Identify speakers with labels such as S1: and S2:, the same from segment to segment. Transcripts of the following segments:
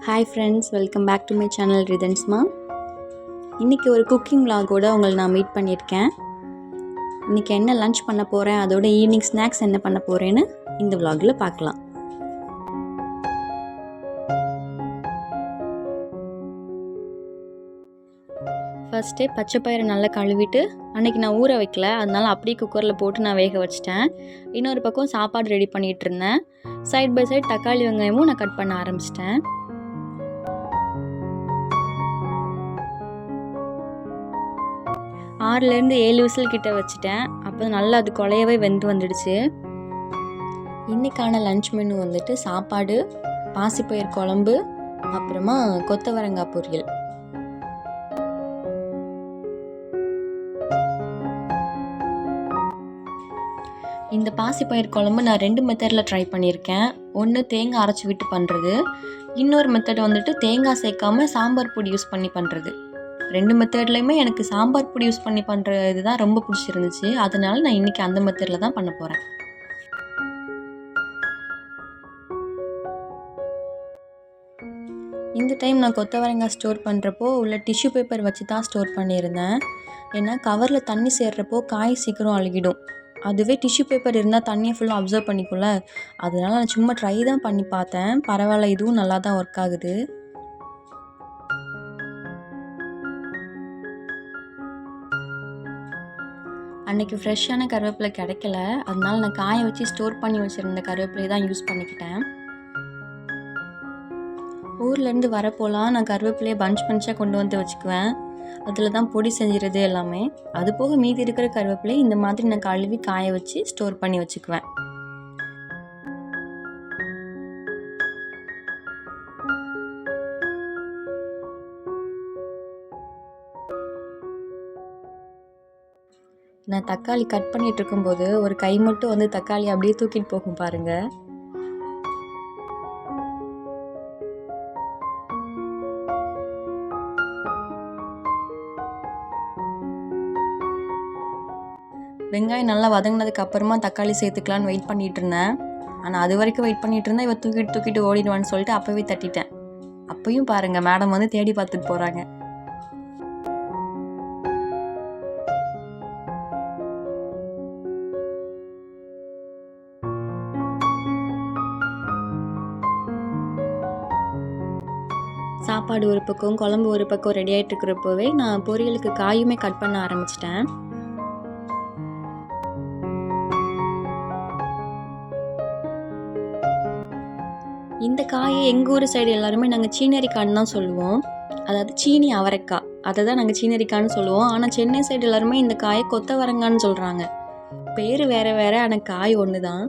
S1: Hi friends, welcome back to my channel ரிதன்ஸ்மா. இன்றைக்கி ஒரு குக்கிங் விலாகோடு உங்களை நான் மீட் பண்ணியிருக்கேன். இன்றைக்கி என்ன லன்ச் பண்ண போகிறேன், அதோட ஈவினிங் ஸ்நாக்ஸ் என்ன பண்ண போகிறேன்னு இந்த விலாகில் பார்க்கலாம். ஃபஸ்ட்டே பச்சை பயிரை நல்லா கழுவிட்டு, அன்றைக்கி நான் ஊற வைக்கல, அதனால் அப்படியே குக்கரில் போட்டு நான் வேக வச்சிட்டேன். இன்னொரு பக்கம் சாப்பாடு ரெடி பண்ணிகிட்டு இருந்தேன். சைட் பை சைட் தக்காளி வெங்காயமும் நான் கட் பண்ண ஆரம்பிச்சிட்டேன். 6-7 விசில் கிட்ட வச்சுட்டேன். அப்போ நல்லா அது குழையவே வெந்து வந்துடுச்சு. இன்றைக்கான லன்ச் மெனு வந்துட்டு சாப்பாடு, பாசிப்பயிர் குழம்பு, அப்புறமா கொத்தவரங்காய் பொரியல். இந்த பாசிப்பயிர் குழம்பு நான் 2 மெத்தடில் ட்ரை பண்ணியிருக்கேன். ஒன்று தேங்காய் அரைச்சி விட்டு பண்ணுறது, இன்னொரு மெத்தட் வந்துட்டு தேங்காய் சேர்க்காமல் சாம்பார் பொடி யூஸ் பண்ணி பண்ணுறது. 2 மெத்தட்லேயுமே எனக்கு சாம்பார் பொடி யூஸ் பண்ணி பண்ணுற இதுதான் ரொம்ப பிடிச்சிருந்துச்சு. அதனால நான் இன்றைக்கி அந்த மெத்தடில் தான் பண்ண போகிறேன். இந்த டைம் நான் கொத்தவரங்காய் ஸ்டோர் பண்ணுறப்போ உள்ள டிஷ்யூ பேப்பர் வச்சு தான் ஸ்டோர் பண்ணியிருந்தேன். ஏன்னா கவரில் தண்ணி சேர்றப்போ காய் சீக்கிரம் அழுகிடும். அதுவே டிஷ்யூ பேப்பர் இருந்தால் தண்ணியை ஃபுல்லாக அப்சர்வ் பண்ணிக்கும்ல. அதனால நான் சும்மா ட்ரை தான் பண்ணி பார்த்தேன். பரவாயில்ல, இதுவும் நல்லா தான் ஒர்க் ஆகுது. அன்றைக்கி ஃப்ரெஷ்ஷான கருவேப்பிலை கிடைக்கல, அதனால நான் காய வச்சு ஸ்டோர் பண்ணி வச்சுருந்த கருவேப்பிலையை தான் யூஸ் பண்ணிக்கிட்டேன். ஊர்லேருந்து வரப்போலாம் நான் கருவேப்பிலையை பஞ்சாக கொண்டு வந்து வச்சுக்குவேன். அதில் தான் பொடி செஞ்சுறது எல்லாமே. அது போக மீதி இருக்கிற கருவேப்பிலை இந்த மாதிரி நான் கழுவி காய வச்சு ஸ்டோர் பண்ணி வச்சுக்குவேன். நான் தக்காளி கட் பண்ணிட்டு இருக்கும்போது ஒரு கை மட்டும் வந்து தக்காளி அப்படியே தூக்கிட்டு போகும் பாருங்க. வெங்காயம் நல்லா வதங்கினதுக்கு அப்புறமா தக்காளி சேர்த்துக்கலான்னு வெயிட் பண்ணிட்டு இருந்தேன். ஆனால் அது வரைக்கும் வெயிட் பண்ணிட்டு இருந்தேன். இவ தூக்கிட்டு ஓடிடுவான்னு சொல்லிட்டு அப்போவே தட்டிட்டேன். அப்பயும் பாருங்க, மேடம் வந்து தேடி பார்த்துட்டு போகிறாங்க. சாப்பாடு ஒரு பக்கம், குழம்பு ஒரு பக்கம் ரெடி ஆகிட்டு இருக்கிறப்போவே நான் பொரியலுக்கு காயுமே கட் பண்ண ஆரம்பிச்சிட்டேன். இந்த காயை எங்கள் ஊர் சைடு எல்லாருமே நாங்கள் சீனரிக்கான்னு தான் சொல்லுவோம். அதாவது சீனி அவரைக்காய், அதை தான் நாங்கள் சீனரிக்கான்னு சொல்லுவோம். ஆனால் சென்னை சைடு எல்லாருமே இந்த காயை கொத்தவரங்கான்னு சொல்கிறாங்க. பேர் வேறு வேறு, ஆனால் காய் ஒன்று தான்.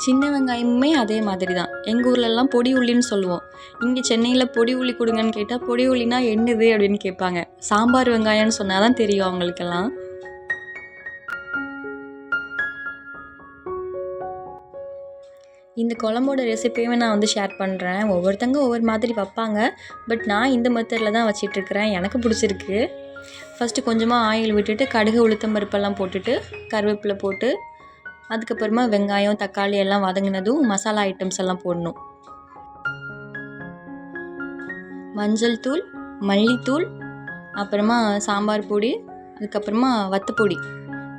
S1: சின்ன வெங்காயமுமே அதே மாதிரி தான். எங்கள் ஊர்லெலாம் பொடி உள்ளின்னு சொல்லுவோம். இங்கே சென்னையில் பொடி உள்ளி கொடுங்கன்னு கேட்டால் பொடி உள்ளினா என்னது அப்படின்னு கேட்பாங்க. சாம்பார் வெங்காயம்னு சொன்னால் தான் தெரியும் அவங்களுக்கெல்லாம். இந்த குழம்போட ரெசிபியுமே நான் வந்து ஷேர் பண்ணுறேன். ஒவ்வொருத்தங்க ஒவ்வொரு மாதிரி வைப்பாங்க. பட் நான் இந்த மெத்தடில் தான் வச்சிட்ருக்கிறேன். எனக்கு பிடிச்சிருக்கு. ஃபஸ்ட்டு கொஞ்சமாக ஆயில் விட்டுட்டு கடுகு உளுத்தம் பருப்பெல்லாம் போட்டுட்டு கருவேப்பிலை போட்டு அதுக்கப்புறமா வெங்காயம் தக்காளி எல்லாம் வதங்கினதும் மசாலா ஐட்டம்ஸ் எல்லாம் போடணும். மஞ்சள் தூள், மல்லித்தூள், அப்புறமா சாம்பார் பொடி, அதுக்கப்புறமா வத்தப்பொடி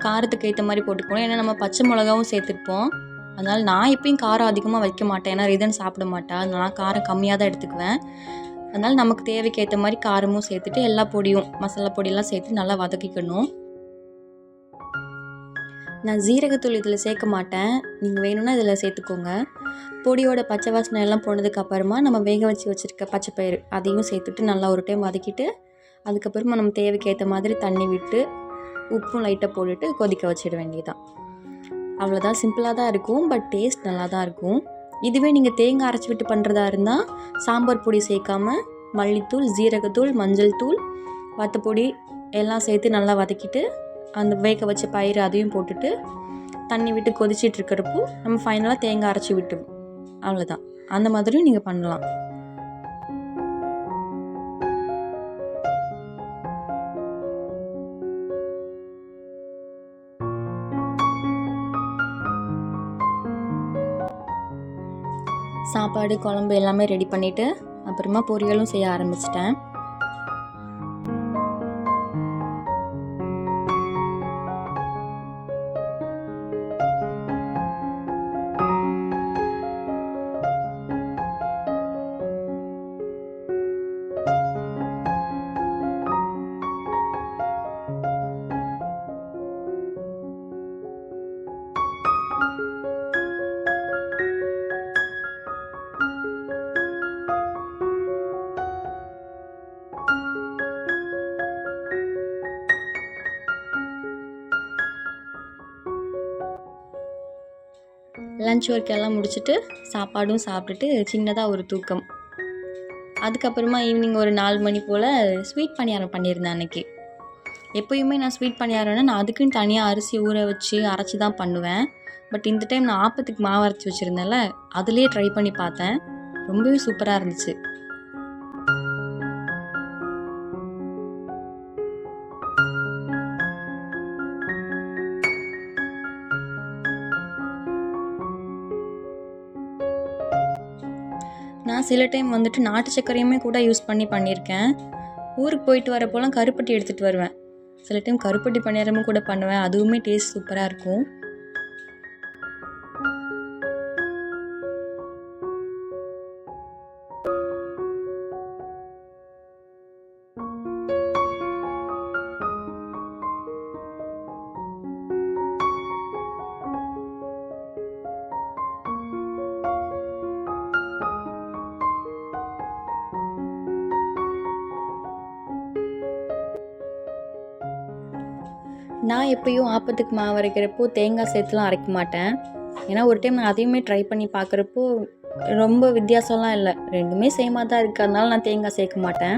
S1: காரத்துக்கு ஏற்ற மாதிரி போட்டுக்கணும். ஏன்னா நம்ம பச்சை மிளகாவும் சேர்த்துருப்போம். அதனால் நான் எப்பயும் காரம் அதிகமாக வைக்க மாட்டேன். ஏன்னா ரிதன் சாப்பிட மாட்டா. அதனால் காரம் கம்மியாக தான் எடுத்துக்குவேன். அதனால் நமக்கு தேவைக்கு ஏற்ற மாதிரி காரமும் சேர்த்துட்டு எல்லா பொடியும் மசாலா பொடியெல்லாம் சேர்த்து நல்லா வதக்கிக்கணும். நான் ஜீரகத்தூள் இதில் சேர்க்க மாட்டேன். நீங்கள் வேணும்னா இதில் சேர்த்துக்கோங்க. பொடியோட பச்சை வாசனை எல்லாம் போனதுக்கு அப்புறமா நம்ம வேக வச்சு வச்சுருக்க பச்சைப்பயிறு அதையும் சேர்த்துட்டு நல்லா ஒரு டைம் வதக்கிட்டு அதுக்கப்புறமா நம்ம தேவைக்கு ஏற்ற மாதிரி தண்ணி விட்டு உப்பும் லைட்டாக போட்டுட்டு கொதிக்க வச்சிட வேண்டியதான். அவ்வளோதான், சிம்பிளாக தான் இருக்கும். பட் டேஸ்ட் நல்லா தான் இருக்கும். இதுவே நீங்கள் தேங்காய் அரைச்சி விட்டு பண்ணுறதா இருந்தால் சாம்பார் பொடி சேர்க்காமல் மல்லித்தூள், ஜீரகத்தூள், மஞ்சள் தூள், வத்தப்பொடி எல்லாம் சேர்த்து நல்லா வதக்கிட்டு அந்த வேக வச்ச பயிறு அதையும் போட்டுட்டு தண்ணி விட்டு கொதிச்சிட்டு இருக்கிறப்போ நம்ம ஃபைனலாக தேங்காய் அரைச்சி விட்டுவோம். அவ்வளோதான். அந்த மாதிரியும் நீங்கள் பண்ணலாம். சாப்பாடு குழம்பு எல்லாமே ரெடி பண்ணிவிட்டு அப்புறமா பொரியலும் செய்ய ஆரம்பிச்சிட்டேன். லன்ச் ஒர்க் எல்லாம் முடிச்சுட்டு சாப்பாடும் சாப்பிட்டுட்டு சின்னதாக ஒரு தூக்கம். அதுக்கப்புறமா ஈவினிங் ஒரு 4 மணி போல் ஸ்வீட் பணியாரம் பண்ணியிருந்தேன் அன்றைக்கி. எப்போயுமே நான் ஸ்வீட் பணியாரம்னா நான் அதுக்குன்னு தனியாக அரிசி ஊற வச்சு அரைச்சி தான் பண்ணுவேன். பட் இந்த டைம் நான் ஆப்பத்துக்கு மாவு அரைச்சி வச்சுருந்தேன்ல, அதுலேயே ட்ரை பண்ணி பார்த்தேன். ரொம்பவே சூப்பராக இருந்துச்சு. நான் சில டைம் வந்துட்டு நாட்டு சர்க்கரையுமே கூட யூஸ் பண்ணியிருக்கேன். ஊருக்கு போயிட்டு வரப்போலாம் கருப்பட்டி எடுத்துகிட்டு வருவேன். சில டைம் கருப்பட்டி பணியாரமும் கூட பண்ணுவேன். அதுவுமே டேஸ்ட் சூப்பராக இருக்கும். நான் எப்பயும் ஆப்பத்துக்கு மாவு அரைக்கிறப்போ தேங்காய் சேர்த்துலாம் அரைக்க மாட்டேன். ஏன்னா ஒரு டைம் நான் அதையுமே ட்ரை பண்ணி பார்க்குறப்போ ரொம்ப வித்தியாசம்லாம் இல்லை, ரெண்டுமே சேமாக தான் இருக்குது. அதனால நான் தேங்காய் சேர்க்க மாட்டேன்.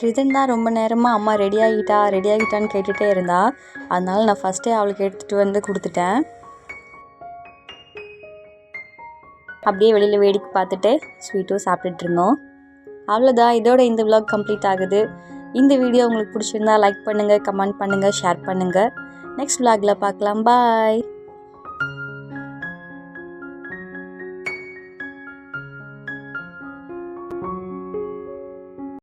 S1: ரிதன் தான் ரொம்ப நேரமாக அம்மா ரெடி ஆகிட்டான்னு கேட்டுகிட்டே இருந்தா. அதனால நான் ஃபஸ்ட்டே அவளுக்கு எடுத்துகிட்டு வந்து கொடுத்துட்டேன். அப்படியே வெளியில் வேடிக்கை பார்த்துட்டு ஸ்வீட்டும் சாப்பிட்டுட்டு இருந்தோம். அவ்வளோதான், இதோட இந்த விலாக் கம்ப்ளீட் ஆகுது. இந்த வீடியோ உங்களுக்கு பிடிச்சிருந்தா லைக் பண்ணுங்கள், கமெண்ட் பண்ணுங்கள், ஷேர் பண்ணுங்கள். நெக்ஸ்ட் விலாகில் பார்க்கலாம். பாய்.